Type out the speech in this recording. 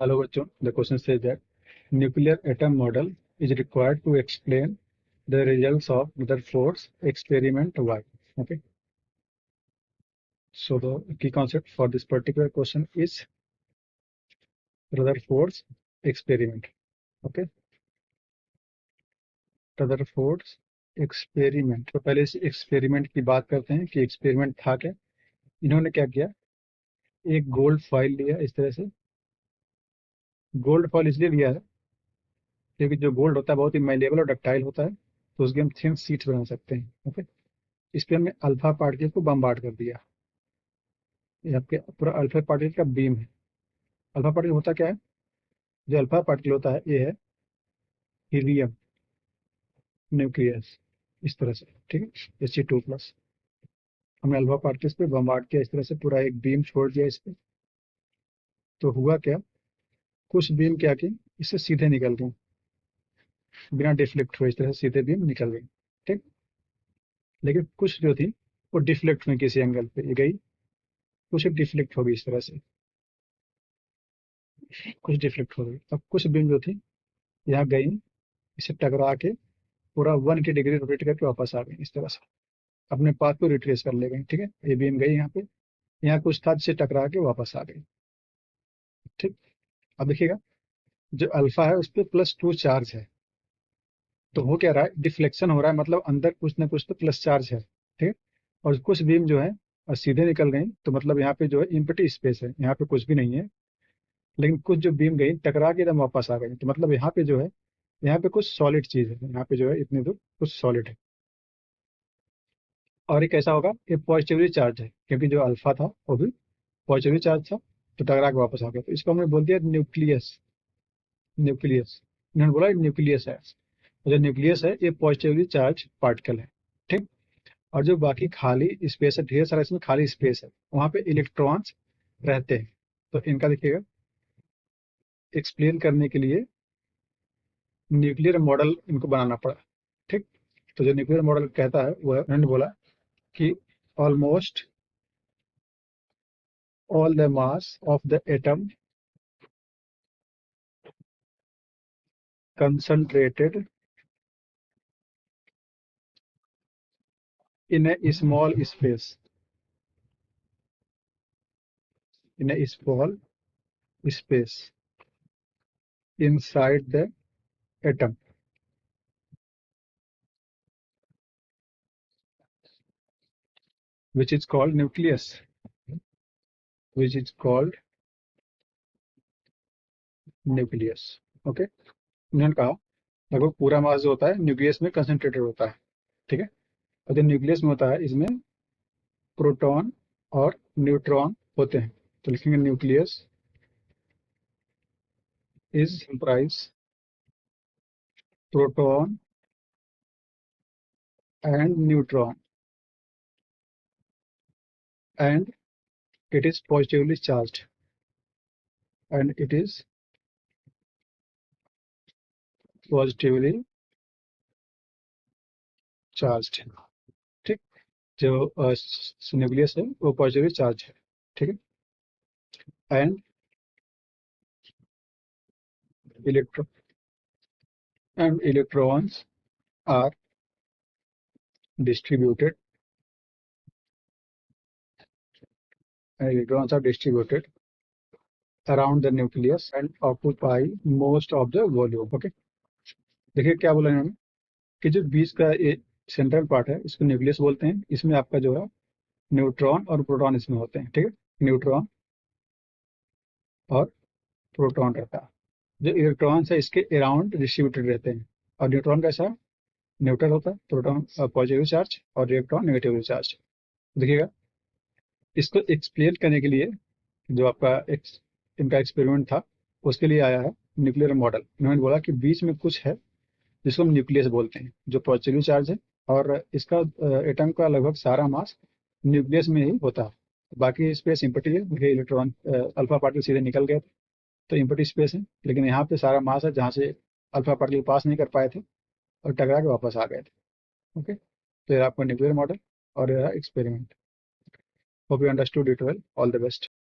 Hello बच्चों, the question says that nuclear atom model is required to explain the results of Rutherford's experiment. Why? Okay. So the key concept for this particular question is Rutherford's experiment. Okay. Rutherford's experiment. तो पहले इस experiment की बात करते हैं कि experiment था क्या। इन्होंने क्या किया, एक गोल्ड फॉइल लिया इस तरह से। गोल्ड फॉइल इसलिए लिया है क्योंकि जो गोल्ड होता है बहुत ही मैलेबल और डक्टाइल होता है, तो उसके हम थिन शीट्स बना सकते हैं। ओके। इस पे हमने अल्फा पार्टिकल को बम्बार्ड कर दिया। ये आपके पूरा अल्फा पार्टिकल का बीम है। अल्फा पार्टिकल होता क्या है, जो अल्फा पार्टिकल होता है ये है हीलियम न्यूक्लियस, इस तरह से। ठीक है, He2+। हमने अल्फा पार्टिकल्स पे बम्बार्ड किया इस तरह से, पूरा एक बीम छोड़ दिया इस पे। तो हुआ क्या, कुछ बीम क्या की इससे सीधे निकल गई, बिना डिफ्लेक्ट हुए इस तरह से सीधे बीम निकल गई। ठीक। लेकिन कुछ जो थी वो डिफ्लेक्ट हुई, किसी एंगल पे ये गई, कुछ डिफ्लेक्ट हो गई इस तरह से, कुछ डिफ्लेक्ट हो गई। अब कुछ बीम जो थी यहाँ गई, इसे टकरा के पूरा 180 डिग्री रोटेट करके वापस आ गई इस तरह से, अपने पाथ को रिट्रेस कर ले गई। ठीक है, ये बीम गई यहाँ पे, यहाँ कुछ था जिससे टकरा के वापस आ गई। ठीक। अब देखिएगा, जो अल्फा है उस पर +2 चार्ज है, तो हो क्या रहा है, डिफ्लेक्शन हो रहा है, मतलब अंदर कुछ ना कुछ तो प्लस चार्ज है। ठीक है। और कुछ बीम जो है और सीधे निकल गई, तो मतलब यहाँ पे जो है इम्पटी स्पेस है, यहाँ पे कुछ भी नहीं है। लेकिन कुछ जो बीम गई टकरा के एकदम वापस आ गई, तो मतलब यहाँ पे जो है, यहाँ पे कुछ सॉलिड चीज है, यहाँ पे जो है इतनी दूर कुछ सॉलिड है। और ये कैसा होगा, ये पॉजिटिवली चार्ज है, क्योंकि जो अल्फा था वो भी पॉजिटिवली चार्ज था, तो टकरा के वापस आ गया। तो इसको हमने बोल दिया न्यूक्लियस। न्यूक्लियस, इन्होंने बोला न्यूक्लियस है। जो न्यूक्लियस है ये पॉजिटिवली चार्ज पार्टिकल है। ठीक। और जो बाकी खाली स्पेस है, ढेर सारा इसमें खाली स्पेस है, वहां पे इलेक्ट्रॉन्स रहते हैं। तो इनका देखिएगा, एक्सप्लेन करने के लिए न्यूक्लियर मॉडल इनको बनाना पड़ा। ठीक। तो जो न्यूक्लियर मॉडल कहता है वो है, उन्होंने बोला कि almost all the mass of the atom concentrated in a small space, in a small space inside the atom, which is called nucleus, which is called nucleus. Okay. उन्होंने कहा लगभग पूरा मास जो होता है न्यूक्लियस में कंसंट्रेटेड होता है। ठीक है। और जो न्यूक्लियस में होता है इसमें प्रोटॉन और न्यूट्रॉन होते हैं। तो लिखेंगे nucleus is comprise proton and neutron and it is positively charged, and it is positively charged। ठीक। जो न्यूक्लियस है वो पॉजिटिवली चार्ज है। ठीक है। And electro and electrons are distributed, and electrons are distributed around the nucleus and occupy most of the volume। Okay. देखिए क्या बोला इन्होंने, कि जो बीच का ये सेंट्रल पार्ट है इसको न्यूक्लियस बोलते हैं। इसमें आपका जो है न्यूट्रॉन और प्रोटॉन इसमें होते हैं। ठीक है, न्यूट्रॉन और प्रोटॉन रहता है। जो इलेक्ट्रॉन्स है इसके अराउंड डिस्ट्रीब्यूटेड रहते हैं। और न्यूट्रॉन कैसा है, न्यूट्रल होता है, प्रोटॉन पॉजिटिव चार्ज और इलेक्ट्रॉन नेगेटिव चार्ज। देखिएगा, इसको एक्सप्लेन करने के लिए जो आपका इनका एक्सपेरिमेंट था उसके लिए आया है न्यूक्लियर मॉडल। इन्होंने बोला कि बीच में कुछ है जिसको हम न्यूक्लियस बोलते हैं, जो पॉजिटिव चार्ज है, और इसका एटम का लगभग सारा मास न्यूक्लियस में ही होता है। बाकी स्पेस इम्पटी है, देखिए इलेक्ट्रॉन अल्फा पार्टिकल सीधे निकल गए थे, तो इम्पटी स्पेस है। लेकिन यहाँ पे सारा मास है जहाँ से अल्फा पार्टिकल पास नहीं कर पाए थे और टकरा के वापस आ गए थे। ओके। तो ये आपका न्यूक्लियर मॉडल और experiment. Hope you understood it well. All the best.